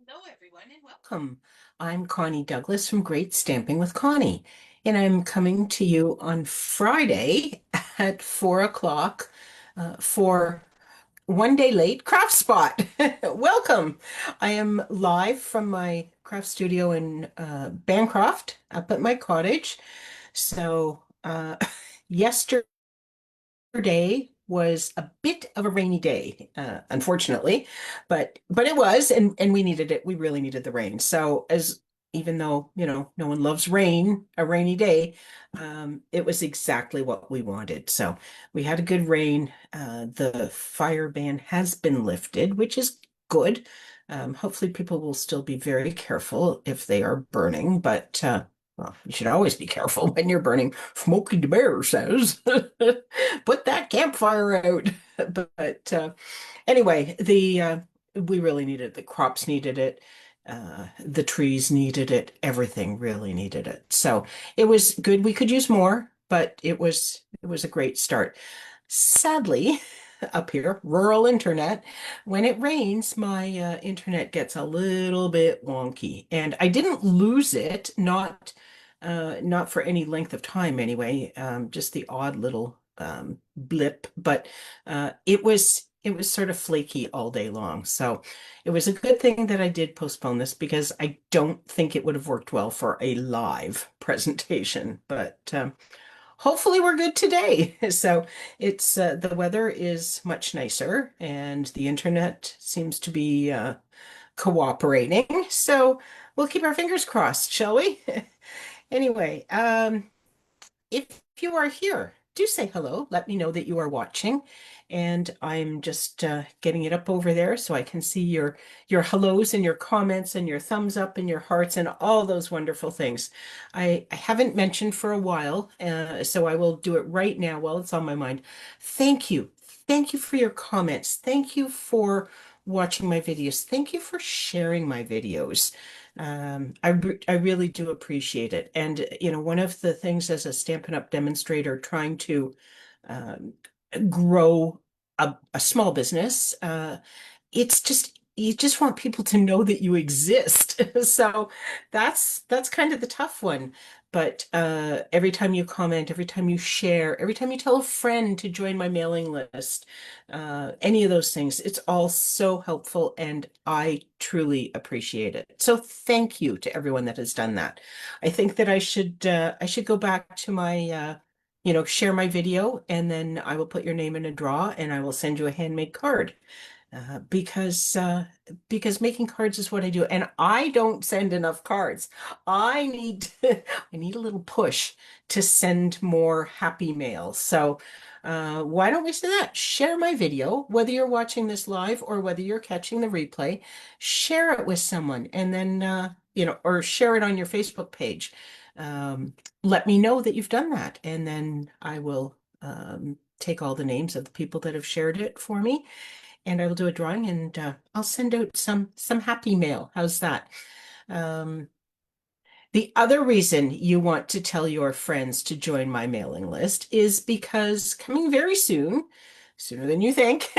Hello, everyone, and welcome. I'm Connie Douglas from Great Stamping with Connie, and I'm coming to you on Friday at 4 o'clock for one day late craft spot. Welcome. I am live from my craft studio in Bancroft up at my cottage. So, yesterday, day was a bit of a rainy day, unfortunately, but it was, and we needed it. We really needed the rain. So as even though, no one loves rain, a rainy day, it was exactly what we wanted. So we had a good rain. The fire ban has been lifted, which is good. Hopefully people will still be very careful if they are burning, but well, you should always be careful when you're burning. Smokey the Bear says, put that campfire out. But anyway, the we really needed it. The crops needed it. The trees needed it. Everything really needed it. So it was good. We could use more, but it was a great start. Sadly, up here, rural internet, when it rains, my internet gets a little bit wonky, and I didn't lose it, not for any length of time anyway, just the odd little blip, but it was sort of flaky all day long. So it was a good thing that I did postpone this because I don't think it would have worked well for a live presentation. But hopefully we're good today. So it's the weather is much nicer and the internet seems to be cooperating. So we'll keep our fingers crossed, shall we? Anyway, if you are here, do say hello. Let me know that you are watching. And I'm just getting it up over there so I can see your hellos and your comments and your thumbs up and your hearts and all those wonderful things. I haven't mentioned for a while, so I will do it right now while it's on my mind. Thank you. Thank you for your comments. Thank you for watching my videos. Thank you for sharing my videos. I really do appreciate it. And, one of the things as a Stampin' Up! Demonstrator trying to um, grow a small business, it's just you just want people to know that you exist. So that's kind of the tough one. But every time you comment, every time you share, every time you tell a friend to join my mailing list, any of those things, it's all so helpful, and I truly appreciate it. So thank you to everyone that has done that. I think that I should go back to my share my video, and then I will put your name in a draw and I will send you a handmade card. Because making cards is what I do, and I don't send enough cards. I need a little push to send more happy mail. So why don't we say that? Share my video, whether you're watching this live or whether you're catching the replay. Share it with someone, and then or share it on your Facebook page. Let me know that you've done that, and then I will take all the names of the people that have shared it for me, and I will do a drawing, and I'll send out some happy mail. How's that? Um, the other reason you want to tell your friends to join my mailing list is because coming very soon, sooner than you think,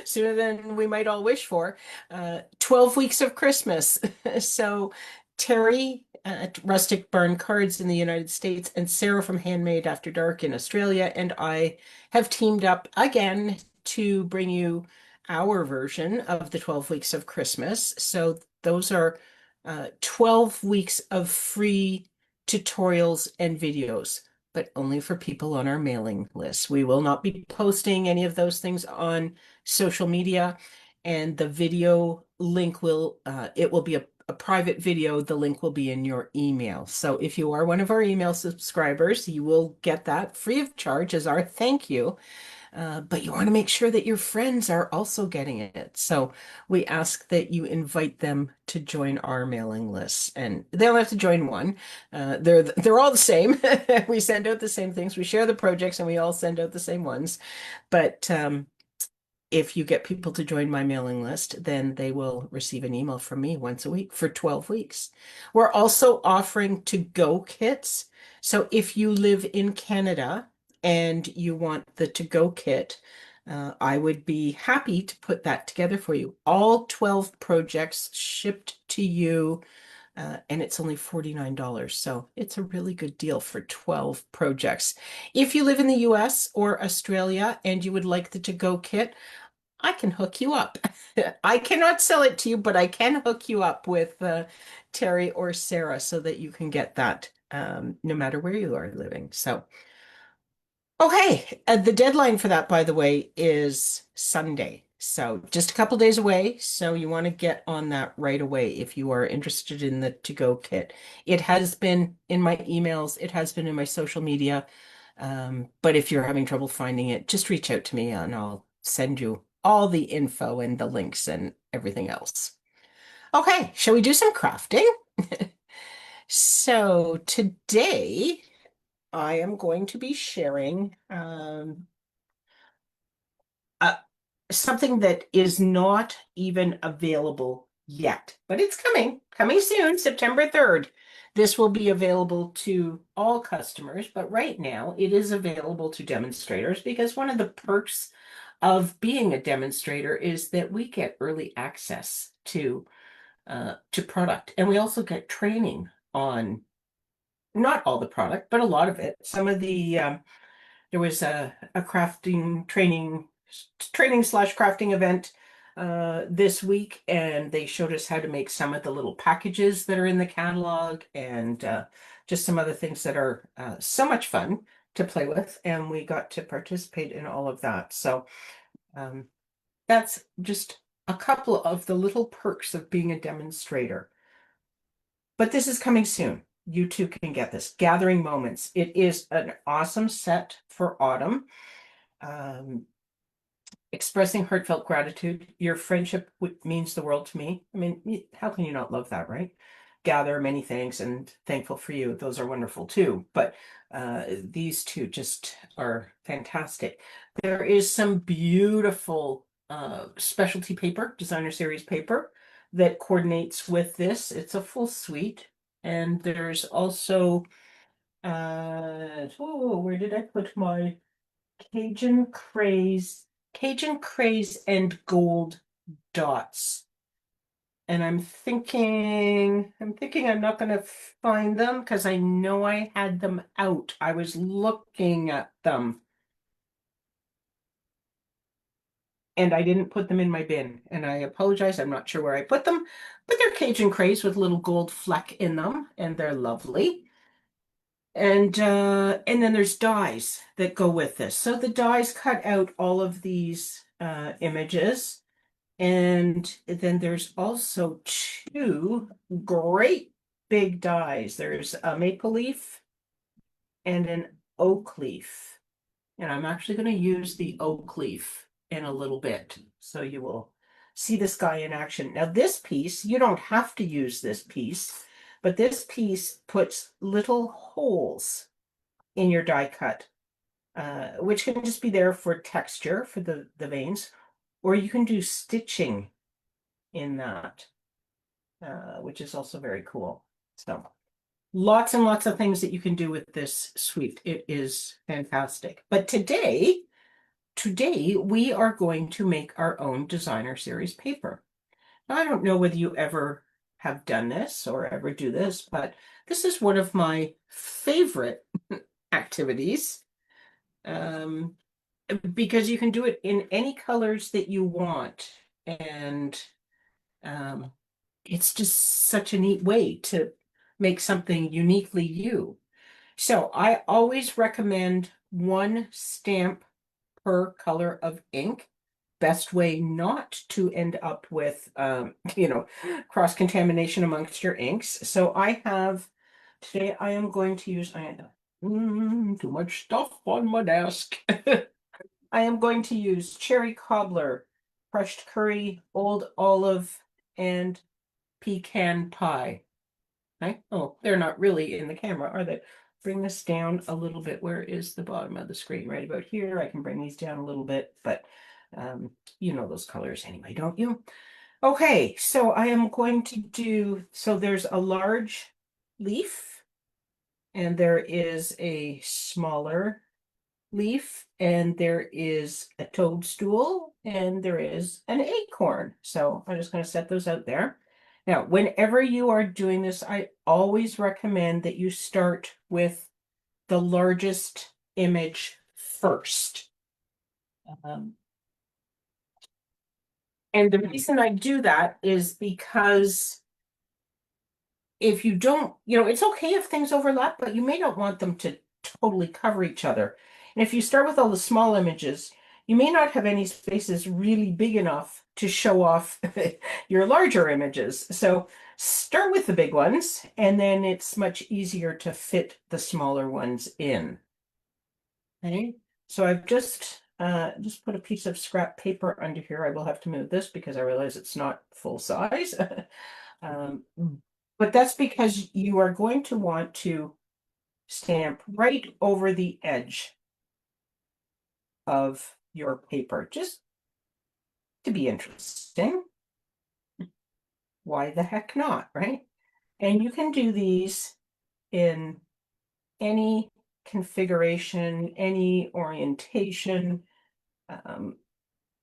sooner than we might all wish for, 12 weeks of Christmas. So Terry at Rustic Barn Cards in the United States and Sarah from Handmade After Dark in Australia and I have teamed up again to bring you our version of the 12 weeks of Christmas. So those are 12 weeks of free tutorials and videos, but only for people on our mailing list. We will not be posting any of those things on social media, and the video link it will be a private video. The link will be in your email. So if you are one of our email subscribers, you will get that free of charge as our thank you. But you want to make sure that your friends are also getting it. So we ask that you invite them to join our mailing list, and they don't have to join one. They're all the same. We send out the same things. We share the projects, and we all send out the same ones. But if you get people to join my mailing list, then they will receive an email from me once a week for 12 weeks. We're also offering to-go kits. So if you live in Canada and you want the to-go kit, I would be happy to put that together for you. All 12 projects shipped to you, and it's only $49. So it's a really good deal for 12 projects. If you live in the US or Australia and you would like the to-go kit, I can hook you up. I cannot sell it to you, but I can hook you up with Terry or Sarah so that you can get that no matter where you are living. So, okay, the deadline for that, by the way, is Sunday. So just a couple days away. So you want to get on that right away if you are interested in the to-go kit. It has been in my emails, it has been in my social media. But if you're having trouble finding it, just reach out to me and I'll send you all the info and the links and everything else. Okay, shall we do some crafting? So today I am going to be sharing uh, something that is not even available yet, but it's coming soon, September 3rd. This will be available to all customers, but right now it is available to demonstrators because one of the perks of being a demonstrator is that we get early access to product, and we also get training on not all the product, but a lot of it. Some of the there was a crafting training slash crafting event this week, and they showed us how to make some of the little packages that are in the catalog and just some other things that are so much fun to play with. And we got to participate in all of that. So um, that's just a couple of the little perks of being a demonstrator. But this is coming soon. You too can get this. Gathering Moments. It is an awesome set for autumn. Um, Expressing heartfelt gratitude. Your friendship means the world to me. I mean, how can you not love that, right? Gather many thanks and thankful for you. Those are wonderful too. But these two just are fantastic. There is some beautiful specialty paper, designer series paper that coordinates with this. It's a full suite. And there's also, oh, where did I put my Cajun Craze, Cajun Craze and Gold dots. And I'm thinking I'm not going to find them because I know I had them out. I was looking at them and I didn't put them in my bin. And I apologize. I'm not sure where I put them, but they're Cajun Craze with a little gold fleck in them and they're lovely. And then there's dies that go with this. So the dies cut out all of these images. And then there's also two great big dies. There's a maple leaf and an oak leaf. And I'm actually going to use the oak leaf in a little bit. So you will see this guy in action. Now this piece, you don't have to use this piece, but this piece puts little holes in your die cut, which can just be there for texture for the veins, or you can do stitching in that, which is also very cool. So lots and lots of things that you can do with this suite. It is fantastic. But today we are going to make our own designer series paper. Now, I don't know whether you ever have done this or ever do this, but this is one of my favorite activities. Um, because you can do it in any colors that you want. And um, it's just such a neat way to make something uniquely you. So I always recommend one stamp per color of ink. Best way not to end up with, cross-contamination amongst your inks. So today I am going to use, too much stuff on my desk. I am going to use cherry cobbler, crushed curry, old olive, and pecan pie. Right? Oh, they're not really in the camera, are they? Bring this down a little bit. Where is the bottom of the screen? Right about here. I can bring these down a little bit, but you know those colors anyway, don't you? Okay, so I am going to so there's a large leaf and there is a smaller leaf, and there is a toadstool, and there is an acorn. So I'm just going to set those out there. Now, whenever you are doing this, I always recommend that you start with the largest image first. Um, and the reason I do that is because if you don't, it's okay if things overlap, but you may not want them to totally cover each other. And if you start with all the small images, you may not have any spaces really big enough to show off your larger images. So start with the big ones, and then it's much easier to fit the smaller ones in. Okay, so I've just put a piece of scrap paper under here. I will have to move this because I realize it's not full size. Um, but that's because you are going to want to stamp right over the edge of your paper, just to be interesting. Why the heck not, right? And you can do these in any configuration, any orientation. Um,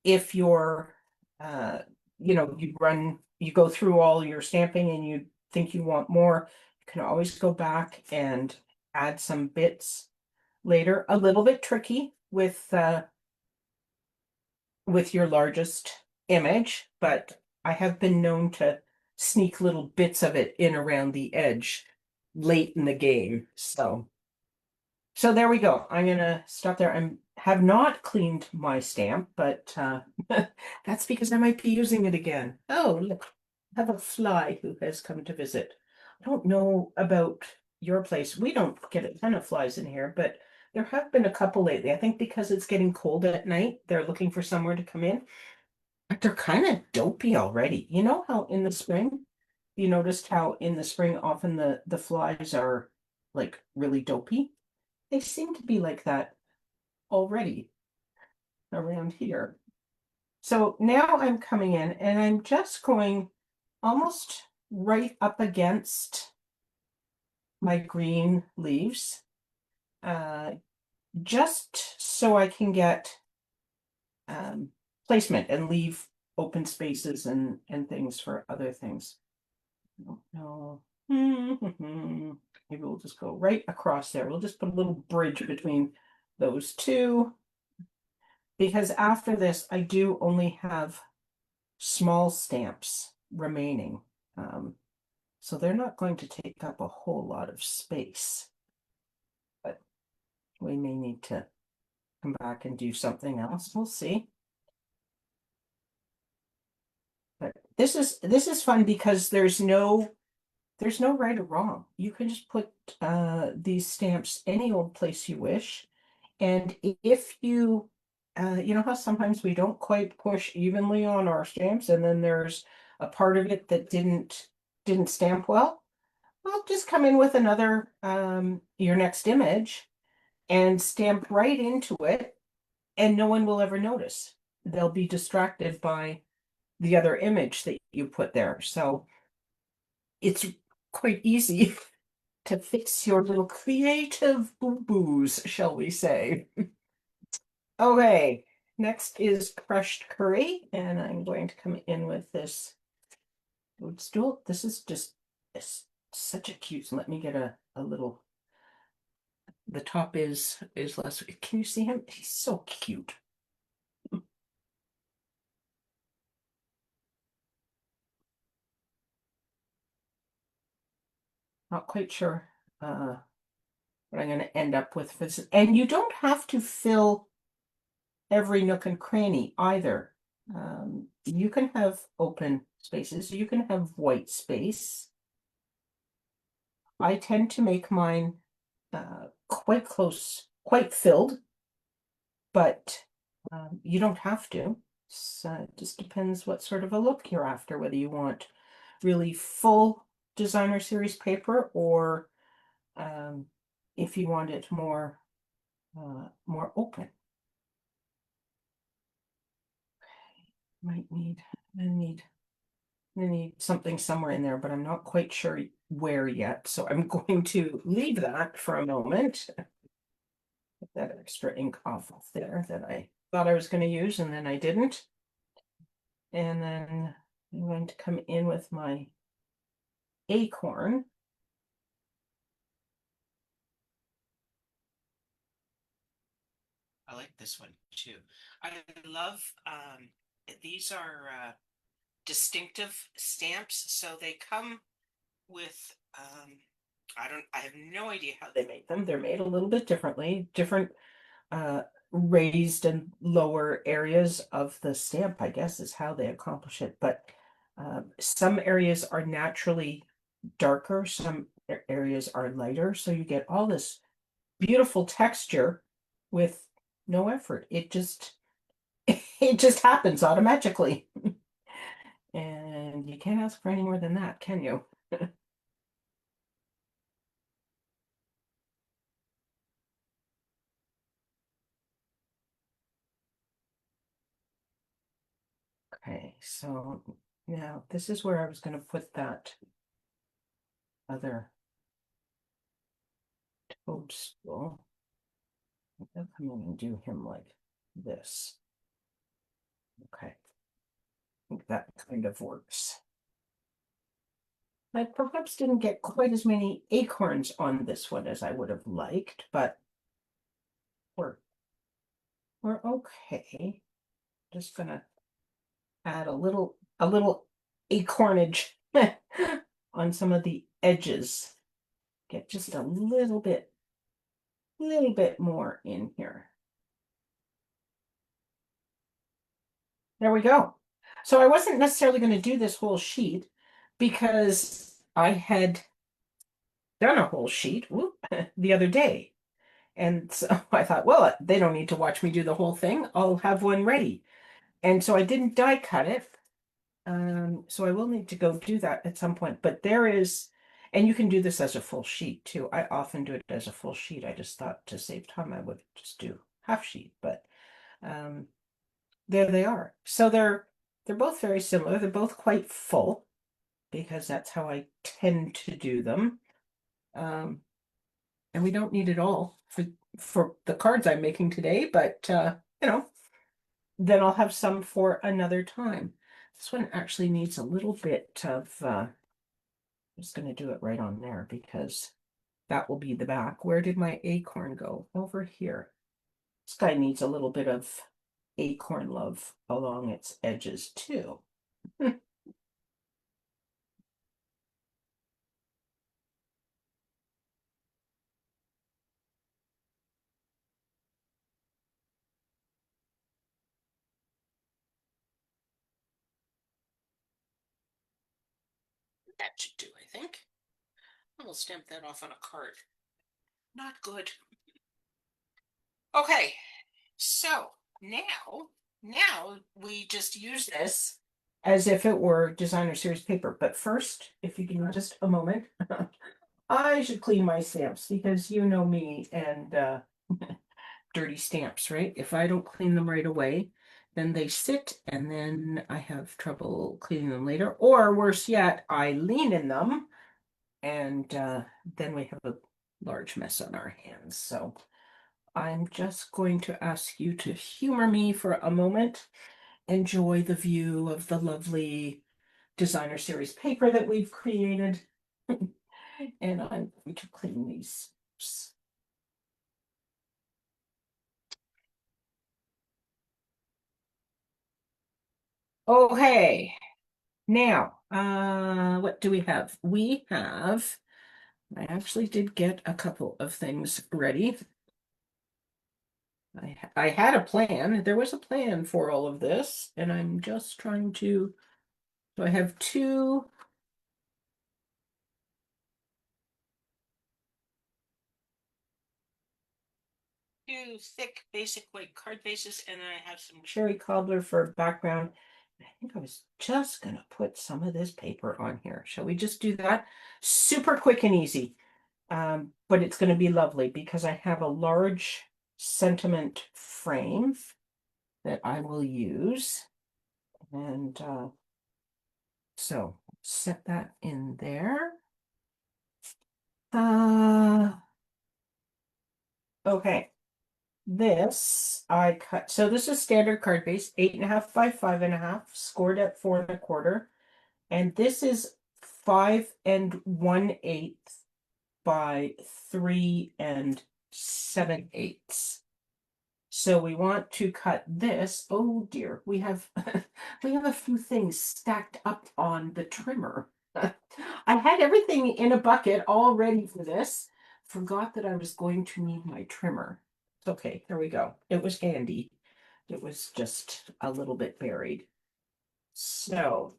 if you're, uh, you go through all your stamping and you think you want more, you can always go back and add some bits later. A little bit tricky with your largest image, but I have been known to sneak little bits of it in around the edge late in the game. So there we go. I'm gonna stop there. I have not cleaned my stamp, but that's because I might be using it again. Oh, look, I have a fly who has come to visit. I don't know about your place. We don't get a ton of flies in here, but there have been a couple lately. I think because it's getting cold at night, they're looking for somewhere to come in. But they're kind of dopey already. You know how in the spring, you noticed how in the spring often the flies are like really dopey? They seem to be like that already around here. So now I'm coming in and I'm just going almost right up against my green leaves, uh, just so I can get um, placement and leave open spaces and things for other things. No. Maybe we'll just go right across there. We'll just put a little bridge between those two. Because after this, I do only have small stamps remaining. So they're not going to take up a whole lot of space. But we may need to come back and do something else. We'll see. But this is fun because there's no right or wrong. You can just put these stamps any old place you wish. And if you know how sometimes we don't quite push evenly on our stamps, and then there's a part of it that didn't stamp well, well, just come in with another your next image and stamp right into it, and no one will ever notice. They'll be distracted by the other image that you put there. So it's quite easy to fix your little creative boo-boos, shall we say. Okay, next is crushed curry, and I'm going to come in with this toadstool. This is just such a cute. Let me get a little. The top is less. Can you see him? He's so cute. Not quite sure what I'm going to end up with for this. And you don't have to fill every nook and cranny either. You can have open spaces. You can have white space. I tend to make mine quite close, quite filled, but you don't have to. So it just depends what sort of a look you're after, whether you want really full designer series paper or if you want it more open. Might need, I need something somewhere in there, but I'm not quite sure where yet. So I'm going to leave that for a moment. that extra ink off of there that I thought I was going to use and then I didn't. And then I'm going to come in with my acorn. I like this one too. I love these are distinctive stamps, so they come with I have no idea how they make them. They're made a little bit differently, different uh raised and lower areas of the stamp, I guess, is how they accomplish it. But some areas are naturally darker, some areas are lighter, so you get all this beautiful texture with no effort. It just happens automatically. And you can't ask for any more than that, can you? Okay, so now this is where I was going to put that other toadstool. I'll come in and do him like this. Okay, I think that kind of works. I perhaps didn't get quite as many acorns on this one as I would have liked, but we're we're okay. Just gonna add a little acornage on some of the edges. Get just a little bit more in here. There we go. So I wasn't necessarily going to do this whole sheet because I had done a whole sheet whoop, the other day. And so I thought, well, they don't need to watch me do the whole thing. I'll have one ready. And so I didn't die cut it. So I will need to go do that at some point. But there is, and you can do this as a full sheet too. I often do it as a full sheet. I just thought to save time, I would just do half sheet. But um, there they are. So they're both very similar. They're both quite full because that's how I tend to do them. Um, and we don't need it all for the cards I'm making today, but you know, then I'll have some for another time. This one actually needs a little bit of I'm just going to do it right on there because that will be the back. Where did my acorn go? Over here. This guy needs a little bit of acorn love along its edges too. That should do, I think. We'll stamp that off on a card. Not good. Okay, so now we just use this as if it were designer series paper. But first, if you give me just a moment, I should clean my stamps because you know me and dirty stamps, right? If I don't clean them right away, then they sit and then I have trouble cleaning them later. Or worse yet, I lean in them and then we have a large mess on our hands. So I'm just going to ask you to humor me for a moment. Enjoy the view of the lovely designer series paper that we've created. And I'm going to clean these. Okay, now, what do we have? We have, I actually did get a couple of things ready. I had a plan. There was a plan for all of this, and I'm just trying to, so I have two thick basic white card bases, and then I have some cherry cobbler for background. I think I was just gonna put some of this paper on here. Shall we just do that? Super quick and easy. But it's gonna be lovely because I have a large sentiment frame that I will use. And so set that in there. Uh, okay. This I cut. So this is standard card base, 8.5 by 5.5, scored at 4 1/4. And this is 5 1/8 by 3 7/8. So we want to cut this. Oh dear, we have we have a few things stacked up on the trimmer. I had everything in a bucket all ready for this. Forgot that I was going to need my trimmer. Okay, here we go. It was handy. It was just a little bit buried. So,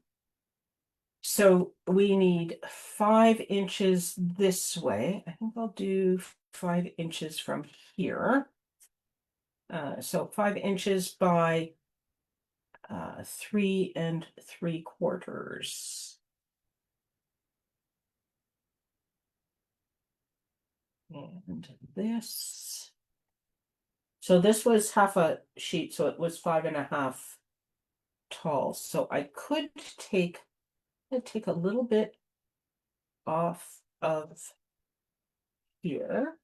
so we need 5 inches this way. I think I'll do 5 inches from here. So 5 inches by 3 3/4. And this. So this was half a sheet, so it was 5.5 tall. So I could take a little bit off of here,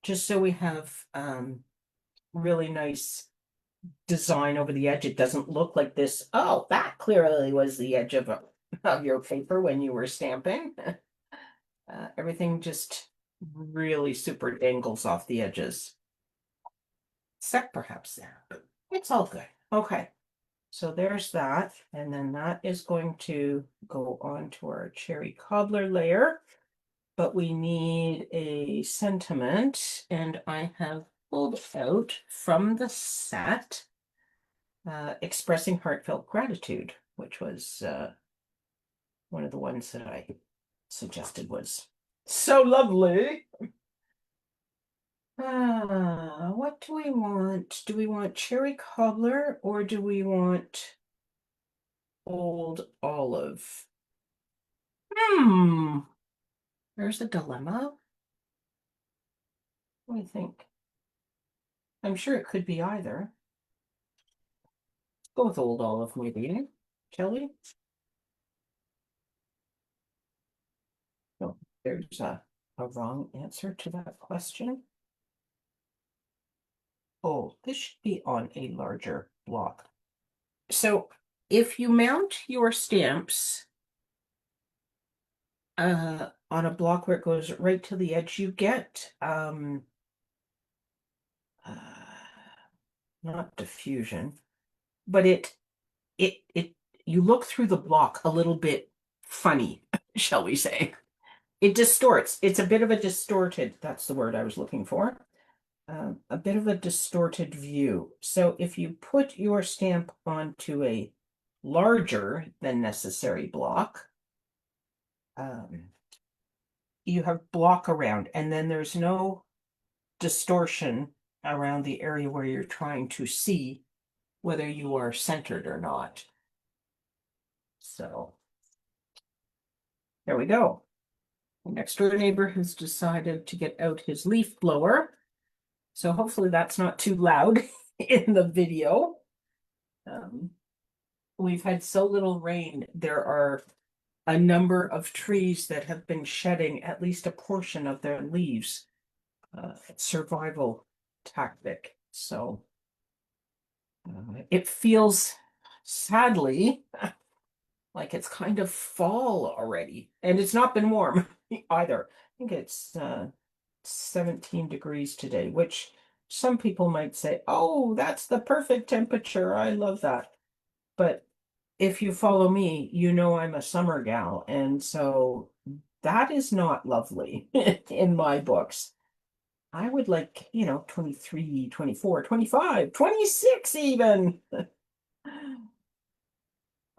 just so we have really nice design over the edge. It doesn't look like this. Oh, that clearly was the edge of your paper when you were stamping. Everything just really super dangles off the edges. Except perhaps there, but it's all good. Okay, so there's that. And then that is going to go on to our cherry cobbler layer. But we need a sentiment, and I have pulled out from the set Expressing Heartfelt Gratitude, which was one of the ones that I suggested was so lovely. What do we want? Do we want cherry cobbler or do we want old olive? Hmm, there's a dilemma. What do you think? I'm sure it could be either. Go with old olive, maybe, shall we? No, there's a wrong answer to that question. Oh, this should be on a larger block. So if you mount your stamps on a block where it goes right to the edge, you get uh, not diffusion, but it you look through the block a little bit funny, shall we say. It distorts. It's a bit of a distorted, that's the word I was looking for. A bit of a distorted view. So if you put your stamp onto a larger than necessary block, you have block around, and then there's no distortion around the area where you're trying to see whether you are centered or not. So there we go. The next door neighbor has decided to get out his leaf blower. So hopefully that's not too loud in the video. We've had so little rain. There are a number of trees that have been shedding at least a portion of their leaves. Survival tactic. So it feels sadly like it's kind of fall already. And it's not been warm either. I think it's 17 degrees today, which some people might say, oh, that's the perfect temperature. I love that. But if you follow me, you know I'm a summer gal. And so that is not lovely in my books. I would like, 23, 24, 25, 26 even.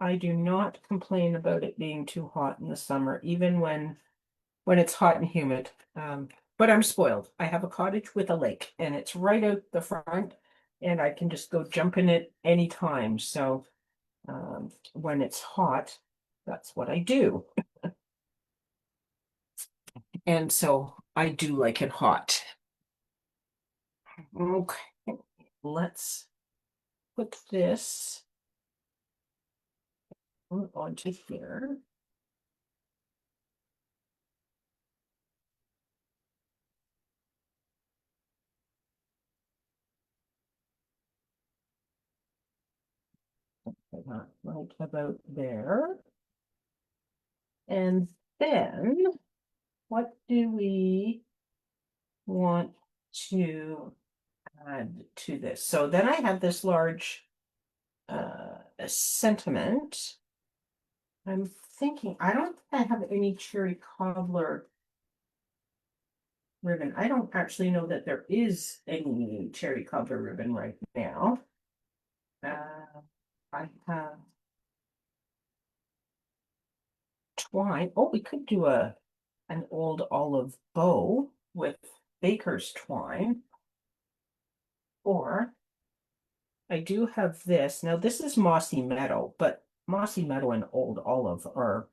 I do not complain about it being too hot in the summer, even when it's hot and humid. But I'm spoiled. I have a cottage with a lake, and it's right out the front, and I can just go jump in it anytime. So when it's hot, that's what I do. And so I do like it hot. Okay, let's put this onto here. Not right about there. And then what do we want to add to this? So then I have this large sentiment. I'm thinking, I don't think I have any cherry cobbler ribbon. I don't actually know that there is any cherry cobbler ribbon right now. I have twine. Oh, we could do an old olive bow with baker's twine. Or I do have this. Now this is mossy meadow, but mossy meadow and old olive are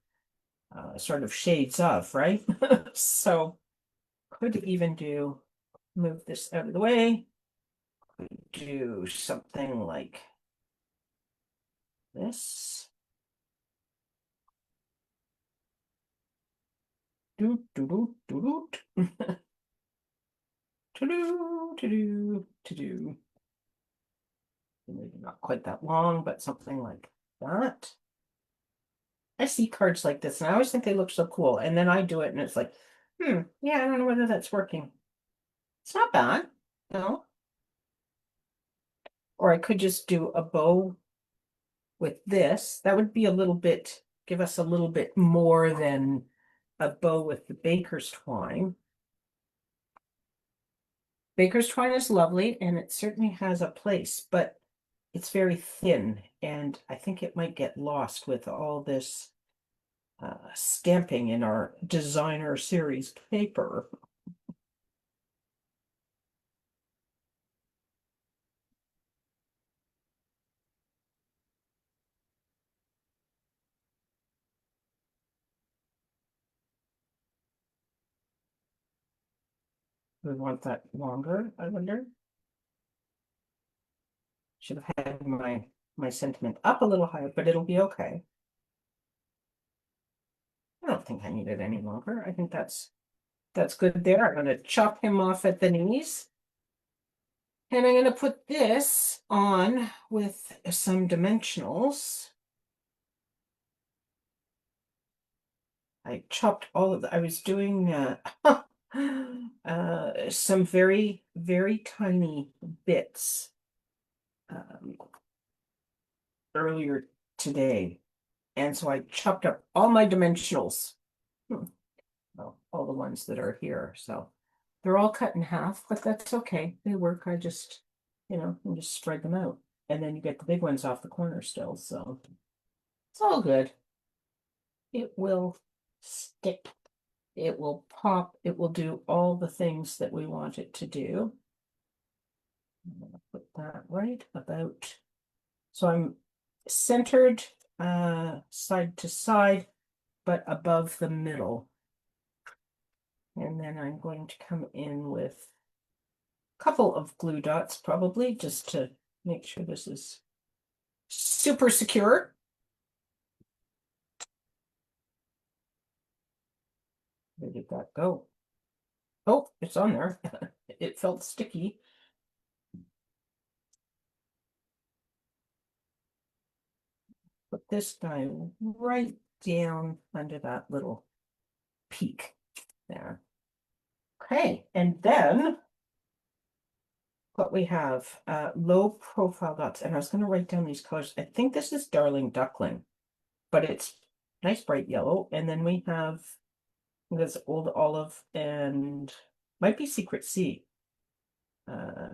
sort of shades of, right? So could even move this out of the way, do something like this. Do do do do do to do to do to do. Maybe not quite that long, but something like that. I see cards like this, and I always think they look so cool. And then I do it, and it's like, yeah, I don't know whether that's working. It's not bad, no. Or I could just do a bow with this. That would be a little bit, give us a little bit more than a bow with the baker's twine. Baker's twine is lovely, and it certainly has a place, but it's very thin, and I think it might get lost with all this stamping in our designer series paper. We want that longer, I wonder. Should have had my sentiment up a little higher, but it'll be okay. I don't think I need it any longer. I think that's good there. I'm going to chop him off at the knees. And I'm going to put this on with some dimensionals. I chopped all of the, I was doing some very, very tiny bits earlier today. And so I chopped up all my dimensionals. Well, all the ones that are here. So they're all cut in half, but that's okay. They work. I just, and just spread them out. And then you get the big ones off the corner still. So it's all good. It will stick. It will pop. It will do all the things that we want it to do. I'm going to put that right about. So I'm centered side to side, but above the middle. And then I'm going to come in with a couple of glue dots, probably, just to make sure this is super secure. Where did that go? Oh, it's on there. It felt sticky. Put this guy right down under that little peak there. Okay, and then what we have, low profile dots. And I was going to write down these colors. I think this is Darling Duckling, but it's nice bright yellow. And then we have this Old Olive and might be Secret Sea,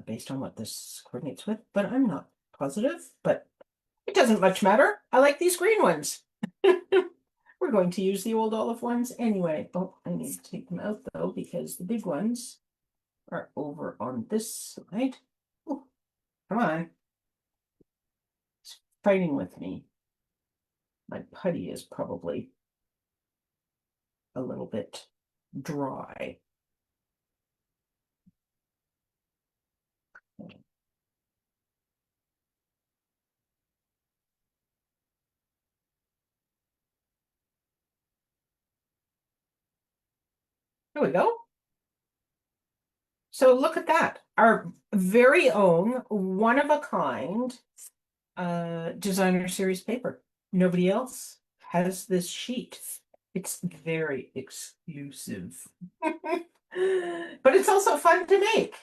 based on what this coordinates with, but I'm not positive, but it doesn't much matter. I like these green ones. We're going to use the Old Olive ones anyway. Oh, I need to take them out though, because the big ones are over on this side. Oh, come on. It's fighting with me. My putty is probably a little bit dry. There we go. So look at that. Our very own one of a kind designer series paper. Nobody else has this sheet. It's very exclusive. But it's also fun to make.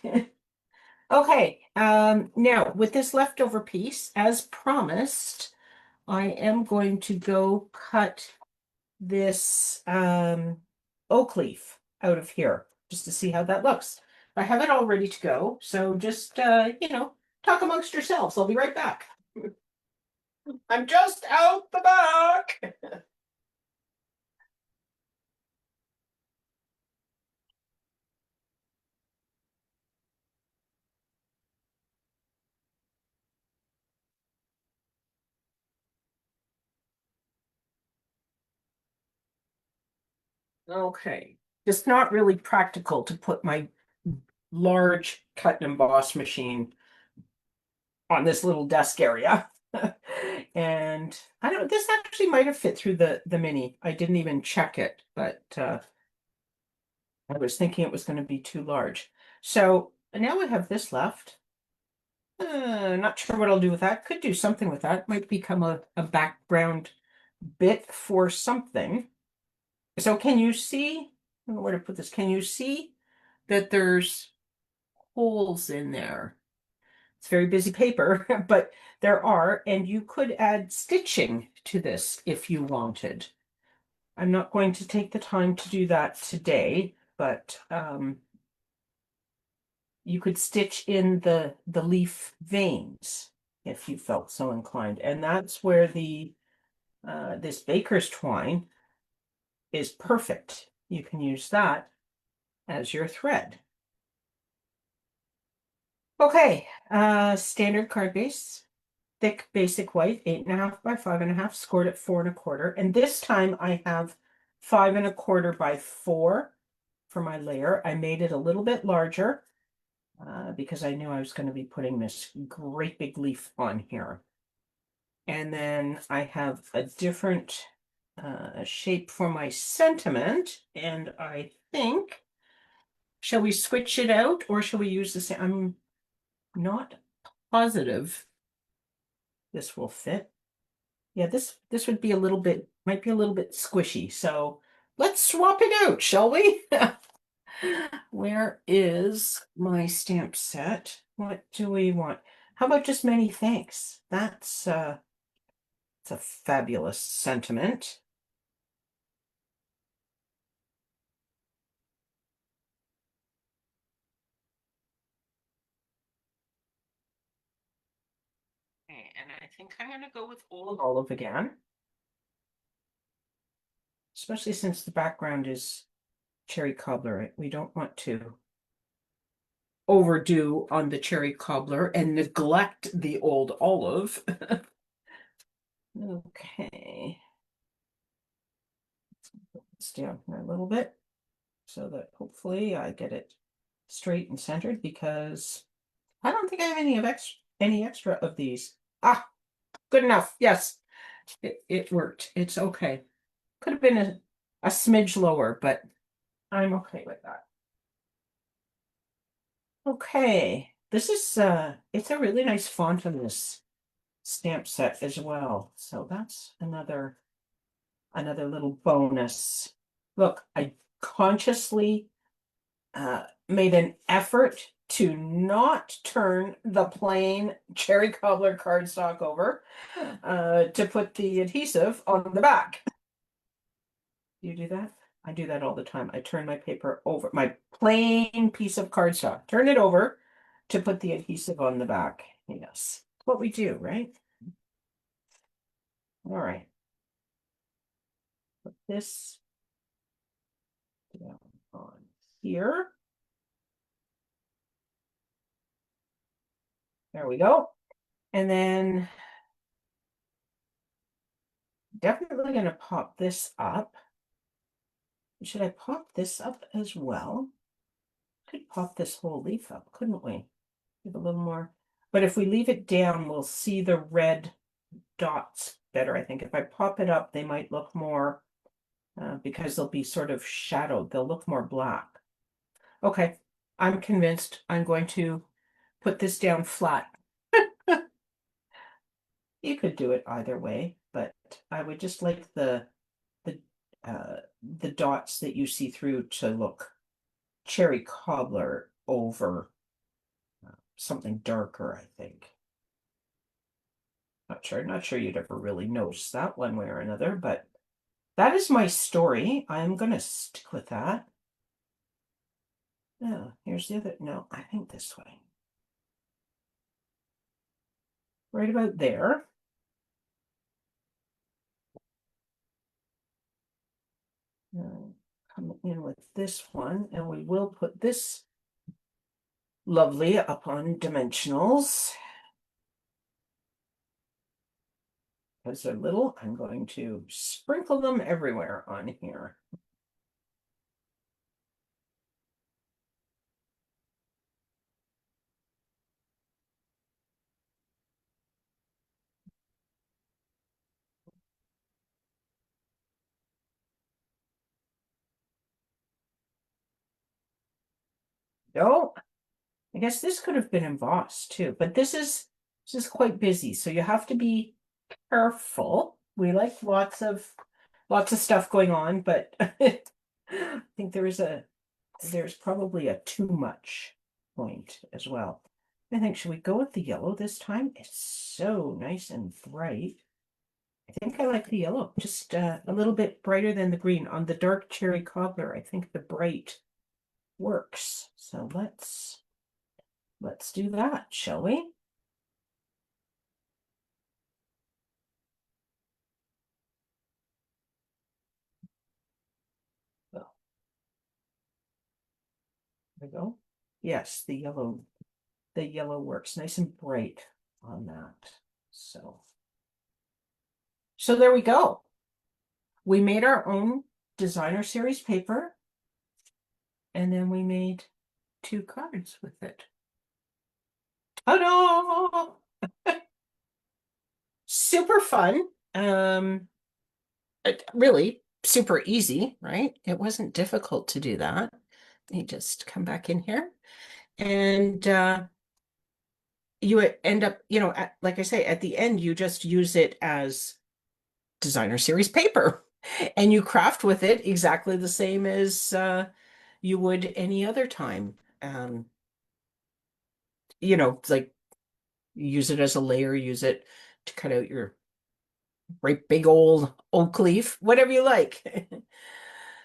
Okay, now with this leftover piece, as promised, I am going to go cut this oak leaf out of here just to see how that looks. I have it all ready to go, so just talk amongst yourselves. I'll be right back. I'm just out the back. Okay. It's not really practical to put my large cut and emboss machine on this little desk area. And I don't, this actually might have fit through the mini. I didn't even check it, but I was thinking it was going to be too large. So now we have this left. Not sure what I'll do with that. Could do something with that. Might become a background bit for something. So can you see, I don't know where to put this. Can you see that there's holes in there? It's very busy paper, but there are, and you could add stitching to this if you wanted. I'm not going to take the time to do that today, but you could stitch in the leaf veins if you felt so inclined. And that's where the this baker's twine is perfect. You can use that as your thread. Okay, standard card base, thick basic white, 8.5 by 5.5, scored at 4.25. And this time I have 5.25 by 4 for my layer. I made it a little bit larger because I knew I was going to be putting this great big leaf on here. And then I have a different shape for my sentiment. And I think, shall we switch it out or shall we use the same? I'm not positive this will fit. Yeah, this would be a little bit, might be a little bit squishy. So let's swap it out, shall we? Where is my stamp set? What do we want? How about just many thanks? It's a fabulous sentiment. And I think I'm going to go with old olive again, especially since the background is cherry cobbler. We don't want to overdo on the cherry cobbler and neglect the old olive. Okay. Let's put this down here a little bit so that hopefully I get it straight and centered because I don't think I have any extra of these. Ah, good enough. Yes, it worked. It's okay. Could have been a smidge lower, but I'm okay with that. Okay. This is it's a really nice font on this stamp set as well. So that's another little bonus. Look, I consciously made an effort to not turn the plain cherry cobbler cardstock over to put the adhesive on the back. You do that? I do that all the time. I turn my paper over, my plain piece of cardstock, turn it over to put the adhesive on the back. Yes, what we do, right? All right. Put this down on here. There we go. And then definitely going to pop this up. Should I pop this up as well? Could pop this whole leaf up, couldn't we? Give a little more. But if we leave it down, we'll see the red dots better, I think. If I pop it up, they might look more, because they'll be sort of shadowed. They'll look more black. Okay, I'm convinced I'm going to put this down flat. You could do it either way, but I would just like the the dots that you see through to look cherry cobbler over something darker, I think. Not sure you'd ever really notice that one way or another, but that is my story. I'm gonna stick with that. Oh, here's the other. No, I think this way. Right about there. Come in with this one, and we will put this lovely up on dimensionals. Because they're little, I'm going to sprinkle them everywhere on here. Oh, I guess this could have been embossed too, but this is quite busy, so you have to be careful. We like lots of stuff going on, but I think there's probably a too much point as well. I think should we go with the yellow this time? It's so nice and bright. I think I like the yellow, just a little bit brighter than the green. On the dark cherry cobbler, I think the bright works. So let's do that, shall we? Well, there we go. Yes, the yellow works nice and bright on that. So so there we go. We made our own designer series paper, and then we made two cards with it. Ta-da! Super fun. Really super easy, right? It wasn't difficult to do that. You just come back in here and you end up, like I say, at the end, you just use it as designer series paper and you craft with it exactly the same as you would any other time. Um, like use it as a layer, use it to cut out your great big old oak leaf, whatever you like.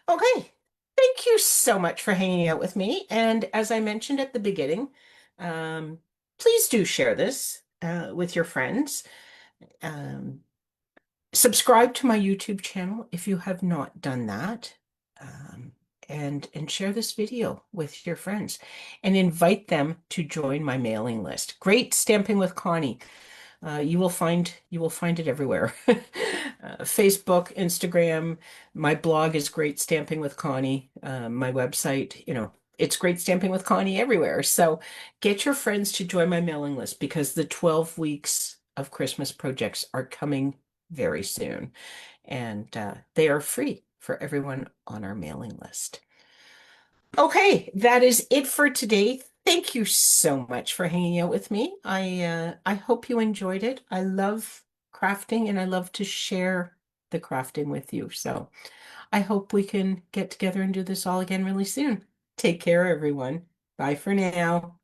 Okay. Thank you so much for hanging out with me. And as I mentioned at the beginning, um, please do share this with your friends. Um, Subscribe to my YouTube channel if you have not done that. Um, and share this video with your friends and invite them to join my mailing list. Great Stamping with Connie. You will find it everywhere. Facebook, Instagram. My blog is Great Stamping with Connie. My website, it's Great Stamping with Connie everywhere. So get your friends to join my mailing list because the 12 weeks of Christmas projects are coming very soon, and they are free for everyone on our mailing list. Okay, that is it for today. Thank you so much for hanging out with me. I hope you enjoyed it. I love crafting and I love to share the crafting with you. So I hope we can get together and do this all again really soon. Take care, everyone. Bye for now.